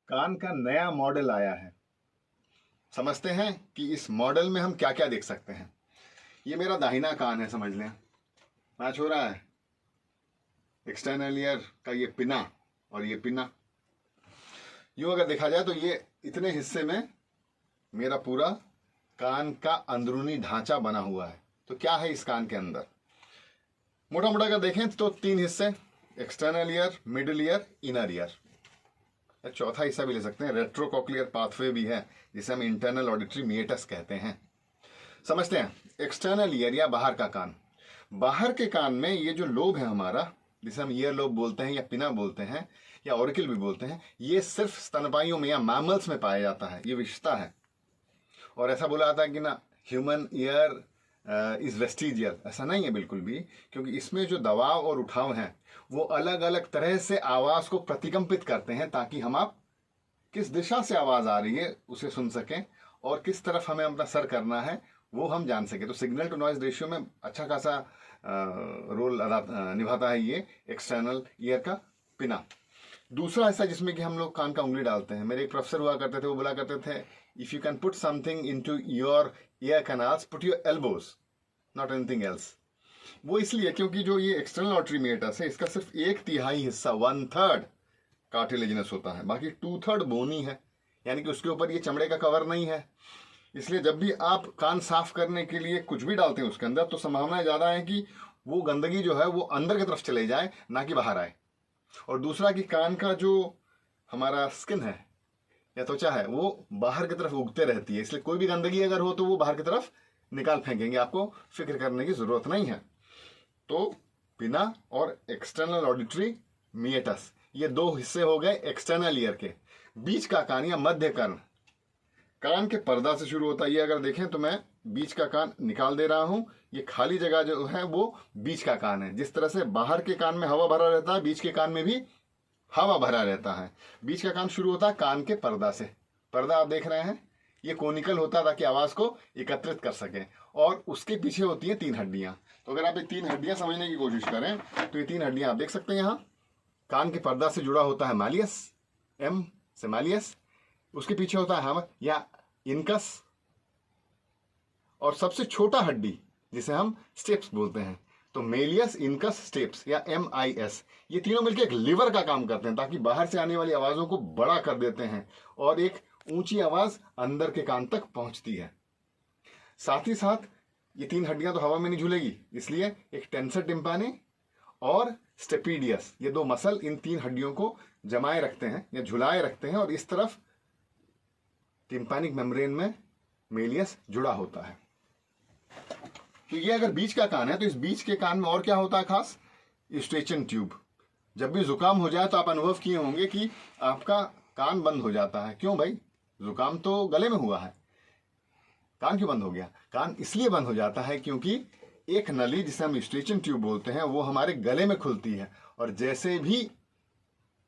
कान का नया मॉडल आया है। समझते हैं कि इस मॉडल में हम क्या क्या देख सकते हैं। ये मेरा दाहिना कान है, समझ लें, मैच हो रहा है। एक्सटर्नल ईयर का ये पिना और ये पिना, यूं अगर देखा जाए तो ये इतने हिस्से में मेरा पूरा कान का अंदरूनी ढांचा बना हुआ है। तो क्या है इस कान के अंदर? मोटा मोटा अगर देखें तो 3 हिस्से, external ear, middle ear, inner ear. चौथा हिस्सा भी ले सकते हैं, रेट्रोकॉक्लियर पाथवे भी है, जिसे हम इंटरनल ऑडिटरी मिएटस कहते हैं। समझते हैं एक्सटर्नल ईयर या बाहर का कान। बाहर के कान में ये जो लोब है हमारा, जिसे हम ईयर लोब बोलते हैं या पिना बोलते हैं या ऑरिकल भी बोलते हैं, ये सिर्फ स्तनपाइयों में या मैमल्स में पाया जाता है। ये विशेषता है। और ऐसा बोला जाता है कि ना ह्यूमन ईयर इज वेस्टिजियल, ऐसा नहीं है बिल्कुल भी, क्योंकि इसमें जो दबाव और उठाव हैं वो अलग अलग तरह से आवाज को प्रतिकंपित करते हैं, ताकि हम आप किस दिशा से आवाज आ रही है उसे सुन सकें और किस तरफ हमें अपना सर करना है वो हम जान सकें। तो सिग्नल टू नॉइज रेशियो में अच्छा खासा रोल निभाता है ये एक्सटर्नल ईयर का पिना। दूसरा हिस्सा जिसमें कि हम लोग कान का उंगली डालते हैं, मेरे एक प्रोफेसर हुआ करते थे, वो बोला करते थे, if you can put something into your year canals, put your elbows, not anything else. वो इसलिए क्योंकि जो ये एक्सटर्नल ऑडिटरी मिएटस है, इसका सिर्फ 1/3 हिस्सा, 1/3 कार्टिलेजिनस होता है, बाकी 2/3 बोनी है, यानी कि उसके ऊपर ये चमड़े का कवर नहीं है। इसलिए जब भी आप कान साफ करने के लिए कुछ भी डालते हैं उसके अंदर, तो संभावना ज्यादा है कि वो गंदगी जो है वो अंदर की तरफ चले जाए, ना कि बाहर आए। और दूसरा कि कान का जो हमारा स्किन है या त्वचा है वो बाहर की तरफ उगते रहती है, इसलिए कोई भी गंदगी अगर हो तो वो बाहर की तरफ निकाल फेंकेंगे, आपको फिक्र करने की जरूरत नहीं है। तो पिना और एक्सटर्नल ऑडिटरी मिएटस, ये 2 हिस्से हो गए एक्सटर्नल ईयर के। बीच का कान या मध्य कान के पर्दा से शुरू होता है। ये अगर देखें तो मैं बीच का कान निकाल दे रहा हूं, ये खाली जगह जो है वो बीच का कान है। जिस तरह से बाहर के कान में हवा भरा रहता है, बीच के कान में भी हवा भरा रहता है। बीच का कान शुरू होता है कान के पर्दा से। पर्दा आप देख रहे हैं, ये कोनिकल होता है ताकि आवाज को एकत्रित कर सके, और उसके पीछे होती है 3 हड्डियां। तो अगर आप ये 3 हड्डियां समझने की कोशिश करें तो ये 3 हड्डियां आप देख सकते हैं। यहाँ कान के पर्दा से जुड़ा होता है मैलियस, एम से मैलियस, उसके पीछे होता है हैमर या इनकस, और सबसे छोटा हड्डी जिसे हम स्टेप्स बोलते हैं, तो मेलियस, इनकस, स्टेप्स या MIS, ये तीनों मिलकर एक लीवर का काम करते हैं, ताकि बाहर से आने वाली आवाजों को बड़ा कर देते हैं और एक ऊंची आवाज अंदर के कान तक पहुंचती है। साथ ही साथ ये 3 हड्डियां तो हवा में नहीं झूलेगी, इसलिए एक टेंसर टिम्पानी और स्टेपीडियस, ये 2 मसल इन 3 हड्डियों को जमाए रखते हैं या झुलाए रखते हैं, और इस तरफ टिम्पैनिक मेम्ब्रेन में मेलियस जुड़ा होता है। तो ये अगर बीच का कान है, तो इस बीच के कान में और क्या होता है खास? यूस्ट्रेचियन ट्यूब। जब भी जुकाम हो जाए तो आप अनुभव किए होंगे कि आपका कान बंद हो जाता है। क्यों भाई? जुकाम तो गले में हुआ है, कान क्यों बंद हो गया? कान इसलिए बंद हो जाता है क्योंकि एक नली जिसे हम यूस्ट्रेचियन ट्यूब बोलते हैं वो हमारे गले में खुलती है, और जैसे भी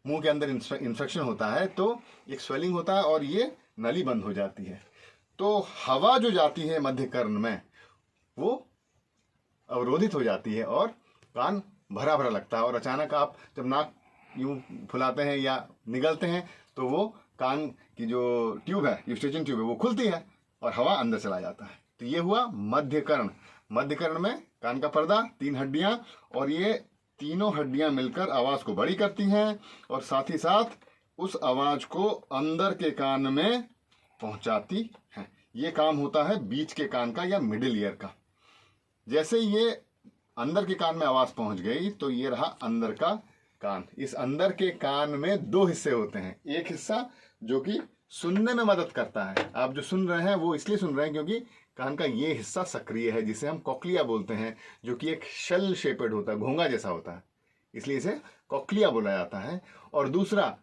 मुंह के अंदर इन्फेक्शन होता है तो एक स्वेलिंग होता है और ये नली बंद हो जाती है। तो हवा जो जाती है मध्य कर्ण में वो अवरोधित हो जाती है और कान भरा भरा लगता है, और अचानक आप जब नाक यूं फुलाते हैं या निगलते हैं तो वो कान की जो ट्यूब है, यूस्ट्रेचियन ट्यूब है, वो खुलती है और हवा अंदर चला जाता है। तो ये हुआ मध्य कर्ण। मध्य कर्ण में कान का पर्दा, 3 हड्डियां, और ये तीनों हड्डियां मिलकर आवाज को बड़ी करती हैं और साथ ही साथ उस आवाज को अंदर के कान में पहुंचाती है। ये काम होता है बीच के कान का या मिडिल ईयर का। जैसे ये अंदर के कान में आवाज पहुंच गई तो ये रहा अंदर का कान। इस अंदर के कान में 2 हिस्से होते हैं। एक हिस्सा जो कि सुनने में मदद करता है, आप जो सुन रहे हैं वो इसलिए सुन रहे हैं क्योंकि कान का ये हिस्सा सक्रिय है, जिसे हम कॉक्लिया बोलते हैं, जो कि एक शेल शेपेड होता है, घोंगा जैसा होता है, इसलिए इसे कॉक्लिया बोला जाता है। और दूसरा,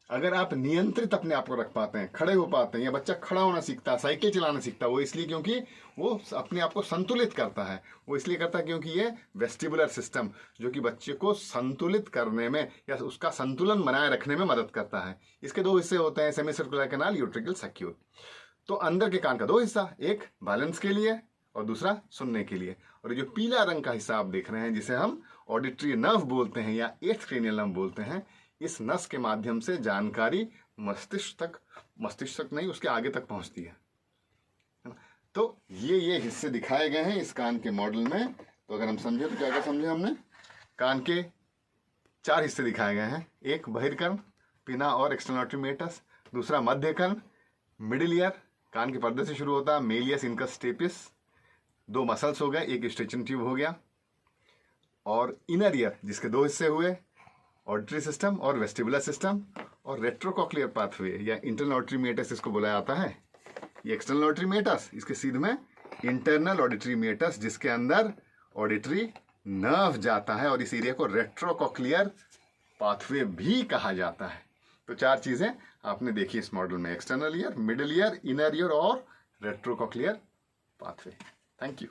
अगर आप नियंत्रित अपने आप को रख पाते हैं, खड़े हो पाते हैं, या बच्चा खड़ा होना सीखता है, साइकिल चलाना सीखता है, वो इसलिए क्योंकि वो अपने आप को संतुलित करता है। वो इसलिए करता है क्योंकि ये वेस्टिबुलर सिस्टम जो कि बच्चे को संतुलित करने में या उसका संतुलन बनाए रखने में मदद करता है। इसके 2 हिस्से होते हैं, सेमी सर्कुलर कैनाल, यूट्रिकल सैक्यूल। तो अंदर के कान का 2 हिस्सा, एक बैलेंस के लिए और दूसरा सुनने के लिए। और जो पीला रंग का हिस्सा आप देख रहे हैं जिसे हम ऑडिटरी नर्व बोलते हैं या 8th क्रेनियल नर्व बोलते हैं, इस नस के माध्यम से जानकारी मस्तिष्क तक नहीं, उसके आगे तक पहुंचती है ना। तो ये हिस्से दिखाए गए हैं इस कान के मॉडल में। तो अगर हम समझे तो क्या क्या समझे हमने? कान के 4 हिस्से दिखाए गए हैं। एक बहिर्कर्ण, पिना और एक्सटर्नल मेटस। दूसरा मध्य कर्ण, मिडिल ईयर, कान के पर्दे से शुरू होता है, मेलियस इनकस स्टेपिस। 2 मसल्स हो गए, एक स्ट्रेचिंग ट्यूब हो गया। और इनर ईयर जिसके 2 हिस्से हुए, ऑडिटरी सिस्टम और वेस्टिबुलर सिस्टम। और रेट्रोकॉक्लियर पाथवे या इंटरनल ऑडिटरी मेटस इसको बुलाया जाता है। ये एक्सटर्नल ऑडिटरी मेटस, इसके सीध में इंटरनल ऑडिटरी मेटस जिसके अंदर ऑडिटरी नर्व जाता है, और इस एरिया को रेट्रोकॉक्लियर पाथवे भी कहा जाता है। तो 4 चीजें आपने देखी इस मॉडल में, external ear, middle ear, inner ear और रेट्रोकॉक्लियर पाथवे। Thank you.